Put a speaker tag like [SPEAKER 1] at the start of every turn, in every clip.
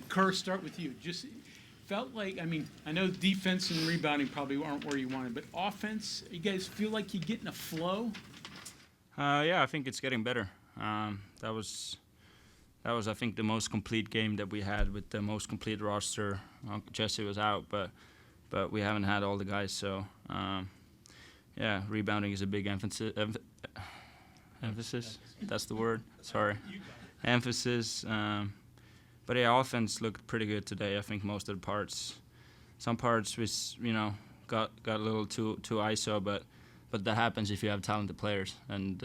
[SPEAKER 1] Kerr, start with you. Just felt like, I mean, I know defense and rebounding probably aren't where you wanted, but offense, you guys feel like you get in a flow?
[SPEAKER 2] Yeah, I think it's getting better. That was, I think, the most complete game that we had with the most complete roster. Jesse was out, but we haven't had all the guys, so yeah, rebounding is a big emphasis. Emphasis? That's the word. Sorry. Emphasis. But yeah, offense looked pretty good today. I think most of the parts, some parts was got a little too ISO, but that happens if you have talented players, and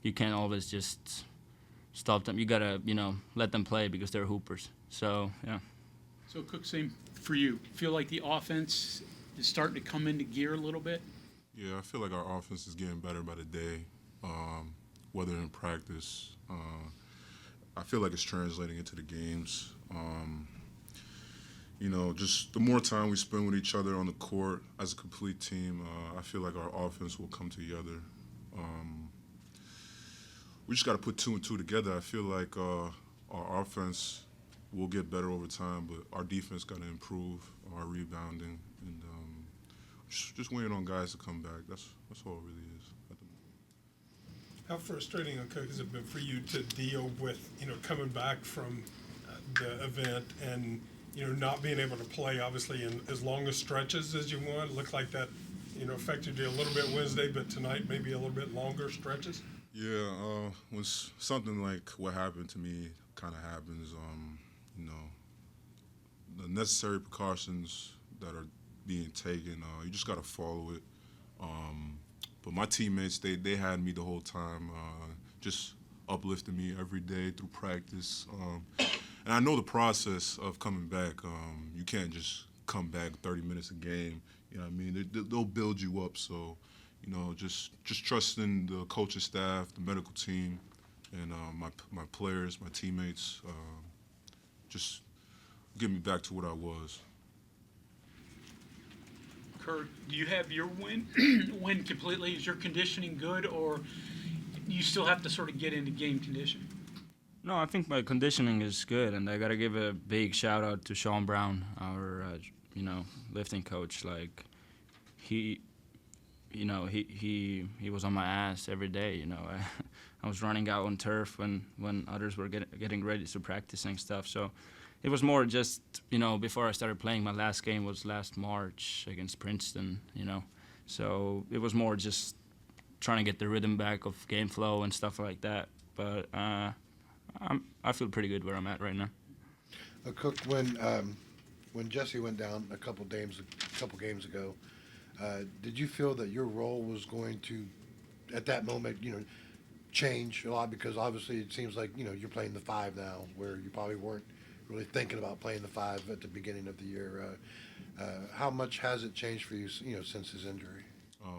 [SPEAKER 2] you can't always just stop them. You gotta let them play because they're hoopers. So yeah.
[SPEAKER 1] So Cook, same for you. Feel like the offense is starting to come into gear a little bit?
[SPEAKER 3] Yeah, I feel like our offense is getting better by the day, whether in practice. I feel like it's translating into the games. Just the more time we spend with each other on the court as a complete team, I feel like our offense will come together. We just got to put 2 and 2 together. I feel like our offense will get better over time, but our defense got to improve, our rebounding, and just waiting on guys to come back. That's all it really is at the moment.
[SPEAKER 4] How frustrating, Akok, has it been for you to deal with, coming back from the event and, not being able to play, obviously, in as long as stretches as you want? It looked like that, affected you a little bit Wednesday, but tonight maybe a little bit longer stretches?
[SPEAKER 3] Yeah, when something like what happened to me kind of happens, the necessary precautions that are being taken, you just got to follow it. But my teammates, they had me the whole time, just uplifting me every day through practice. And I know the process of coming back. You can't just come back 30 minutes a game. You know what I mean? They'll build you up. So, just trusting the coaching staff, the medical team, and my players, my teammates, just get me back to what I was.
[SPEAKER 1] Kerr, do you have your win completely? Is your conditioning good, or you still have to sort of get into game condition?
[SPEAKER 2] No, I think my conditioning is good, and I gotta give a big shout out to Sean Brown, our lifting coach. Like he was on my ass every day. I was running out on turf when others were getting ready to practice and stuff. So it was more just, before I started playing. My last game was last March against Princeton, So it was more just trying to get the rhythm back of game flow and stuff like that. But I feel pretty good where I'm at right now.
[SPEAKER 5] Cook, when Jesse went down a couple games ago, did you feel that your role was going to, at that moment, change a lot? Because obviously it seems like you're playing the 5 now, where you probably weren't really thinking about playing the 5 at the beginning of the year. How much has it changed for you, since his injury?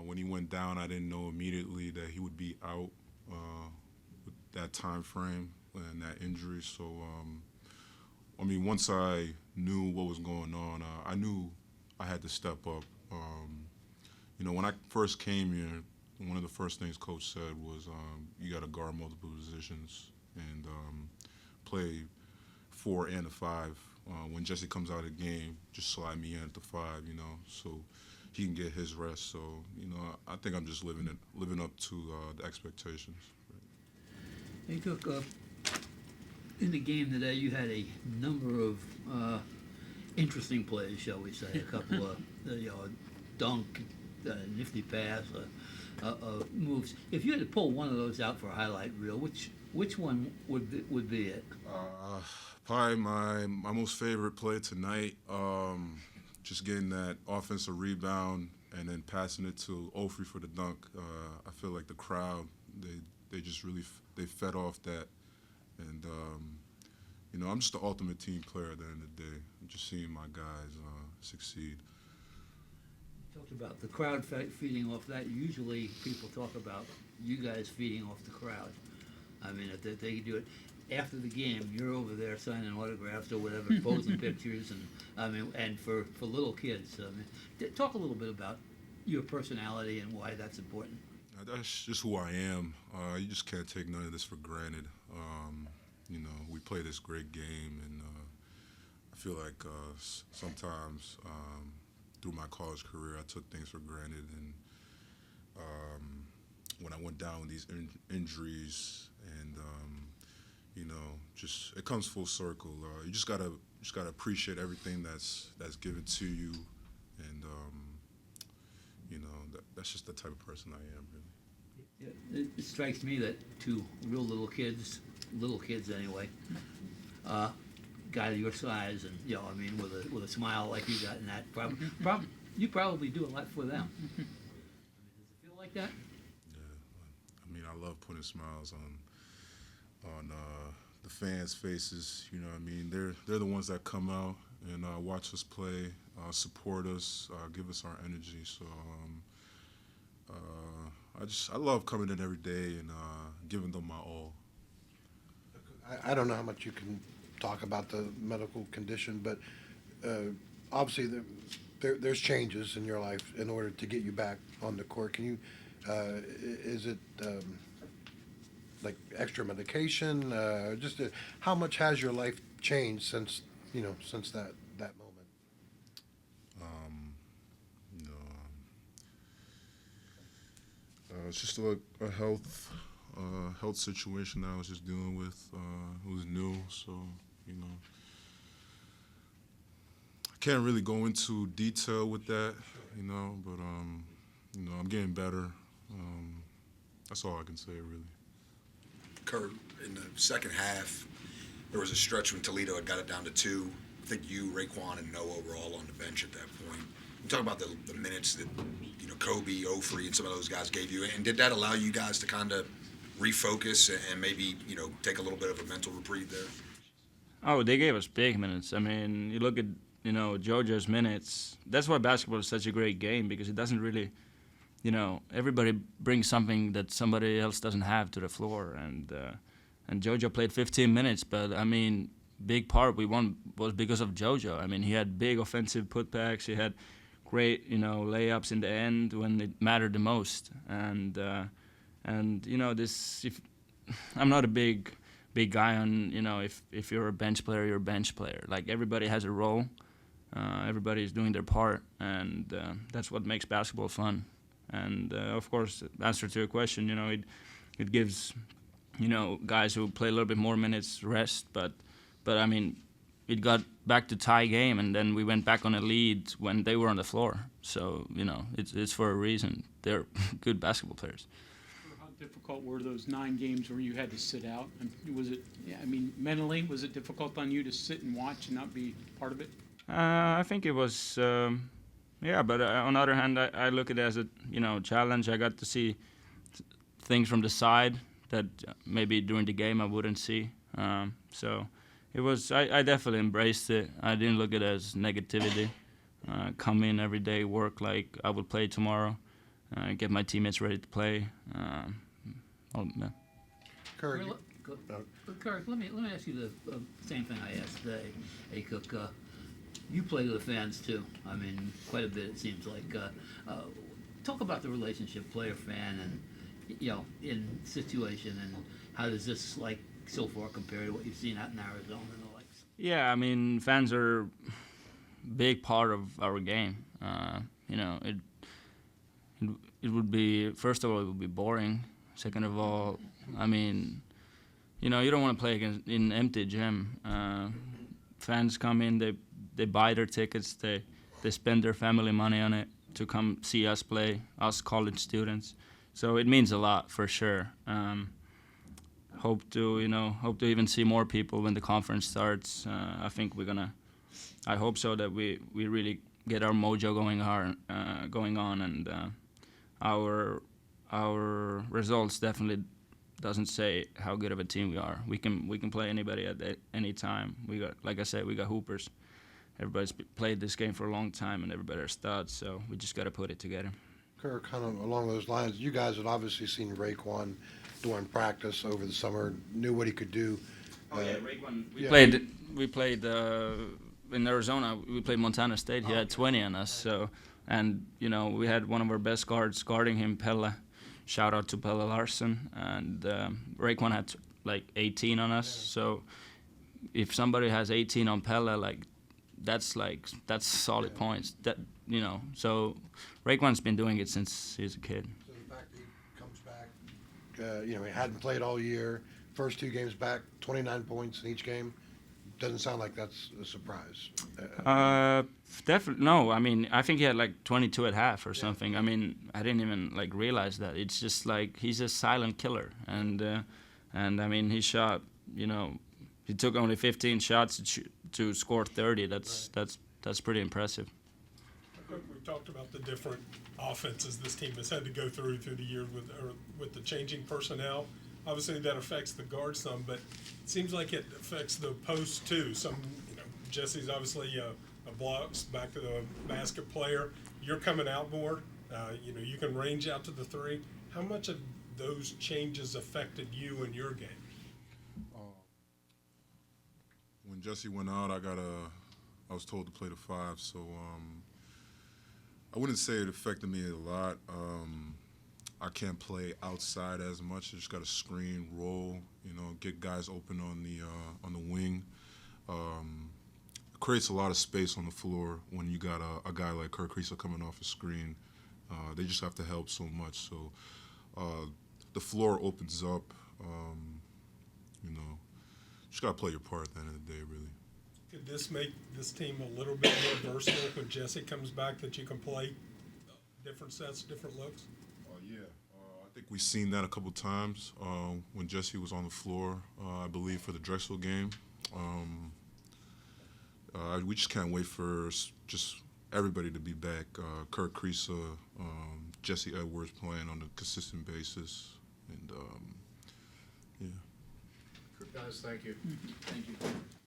[SPEAKER 3] When he went down, I didn't know immediately that he would be out with that time frame and that injury. So, once I knew what was going on, I knew I had to step up. When I first came here, one of the first things Coach said was, you got to guard multiple positions and play 4 and a 5. When Jesse comes out of the game, just slide me in at the 5, so he can get his rest. So, I think I'm just living up to the expectations.
[SPEAKER 6] Hey, Cook, in the game today, you had a number of interesting plays, shall we say, a couple of dunk, nifty pass moves. If you had to pull one of those out for a highlight reel, which one would be it?
[SPEAKER 3] Probably my most favorite play tonight. Just getting that offensive rebound and then passing it to Ofri for the dunk. I feel like the crowd, they just really they fed off that, and I'm just the ultimate team player at the end of the day. I'm just seeing my guys succeed.
[SPEAKER 6] You talked about the crowd feeding off that. Usually people talk about you guys feeding off the crowd. I mean, if they do it after the game, you're over there signing autographs or whatever, posing pictures, and for little kids. Talk a little bit about your personality and why that's important.
[SPEAKER 3] That's just who I am. You just can't take none of this for granted. We play this great game, and feel like sometimes through my college career, I took things for granted, and when I went down with these injuries, and just it comes full circle. You just gotta appreciate everything that's given to you, and that's just the type of person I am, really.
[SPEAKER 6] Yeah, it strikes me that two real little kids anyway, guy your size, and with a smile like you got, and that you probably do a lot for them. I mean, does it feel like that?
[SPEAKER 3] Yeah, I mean, I love putting smiles on the fans' faces. You know what I mean? They're the ones that come out and watch us play, support us, give us our energy. So I love coming in every day and giving them my all.
[SPEAKER 5] I don't know how much you can talk about the medical condition, but obviously there's changes in your life in order to get you back on the court. Can you, is it like extra medication? How much has your life changed since that moment?
[SPEAKER 3] It's just a health situation that I was just dealing with. It was new, so I can't really go into detail with that, but I'm getting better. That's all I can say, really.
[SPEAKER 7] Kerr, in the second half, there was a stretch when Toledo had got it down to 2. I think you, Raekwon, and Noah were all on the bench at that point. You talk about the minutes that Kobe, Ofri, and some of those guys gave you, and did that allow you guys to kind of refocus and maybe take a little bit of a mental reprieve there?
[SPEAKER 2] Oh, they gave us big minutes. I mean, you look at JoJo's minutes. That's why basketball is such a great game, because it doesn't really, everybody brings something that somebody else doesn't have to the floor, and JoJo played 15 minutes, but I mean, big part we won was because of JoJo. I mean, he had big offensive putbacks. He had great, layups in the end when it mattered the most. And this. I'm not a big guy on, if you're a bench player, you're a bench player. Like, everybody has a role. Everybody's doing their part, and that's what makes basketball fun. And of course, answer to your question, it gives, guys who play a little bit more minutes rest. But I mean, it got back to tie game, and then we went back on a lead when they were on the floor. So it's for a reason. They're good basketball players.
[SPEAKER 1] How difficult were those 9 games where you had to sit out? And was it? Yeah, I mean, mentally, was it difficult on you to sit and watch and not be part of it?
[SPEAKER 2] I think it was, but on the other hand, I look at it as a challenge. I got to see things from the side that maybe during the game I wouldn't see. So it was. I definitely embraced it. I didn't look at it as negativity. Come in every day, work like I would play tomorrow, get my teammates ready to play. Yeah.
[SPEAKER 5] Kerr,
[SPEAKER 6] Kerr, let me ask you the same thing I asked today. Akok, you play to the fans too. I mean, quite a bit it seems like. Talk about the relationship player-fan and in situation, and how does this so far compare to what you've seen out in Arizona and the likes?
[SPEAKER 2] Yeah, I mean, fans are a big part of our game. It would be, first of all, it would be boring. Second of all, I mean, you don't want to play in empty gym. Fans come in, they buy their tickets, they spend their family money on it to come see us play, us college students. So it means a lot for sure. Hope to even see more people when the conference starts. I think I hope so, that we really get our mojo going on, and our results definitely doesn't say how good of a team we are. We can play anybody at any time. We got, like I said, we got hoopers. Everybody's played this game for a long time, and everybody are studs. So we just got to put it together.
[SPEAKER 5] Kerr, kind of along those lines, you guys had obviously seen Raekwon during practice over the summer, knew what he could do.
[SPEAKER 2] Raekwon. We
[SPEAKER 5] Yeah.
[SPEAKER 2] played in Arizona. We played Montana State. He had 20 on us. So, and we had one of our best guards guarding him, Pelle. Shout out to Pelle Larsen. And Raekwon had 18 on us. So if somebody has 18 on Pelle, that's solid points. That so Raekwon's been doing it since he's a kid.
[SPEAKER 5] So the fact that he comes back, he hadn't played all year. First 2 games back, 29 points in each game. Doesn't sound like that's a surprise.
[SPEAKER 2] Definitely no. I mean, I think he had like 22 at half or something. I mean, I didn't even like realize that. It's just like he's a silent killer, and I mean, he shot. He took only 15 shots to score 30. That's pretty impressive.
[SPEAKER 4] We've talked about the different offenses this team has had to go through the years with the changing personnel. Obviously, that affects the guard some, but it seems like it affects the post too. Jesse's obviously a blocks back to the basket player. You're coming out more. You can range out to the 3. How much of those changes affected you in your game?
[SPEAKER 3] When Jesse went out, I was told to play the 5, so I wouldn't say it affected me a lot. I can't play outside as much. I just got to screen, roll, get guys open on the wing. It creates a lot of space on the floor when you got a guy like Kerr coming off a screen. They just have to help so much. So the floor opens up. Just got to play your part at the end of the day, really.
[SPEAKER 4] Could this make this team a little bit more versatile when Jesse comes back, that you can play different sets, different looks?
[SPEAKER 3] Yeah. I think we've seen that a couple times when Jesse was on the floor, I believe, for the Drexel game. We just can't wait for just everybody to be back. Kerr, Kriisa, Jesse Edwards playing on a consistent basis. And, yeah.
[SPEAKER 8] Guys, thank you.
[SPEAKER 1] Thank you.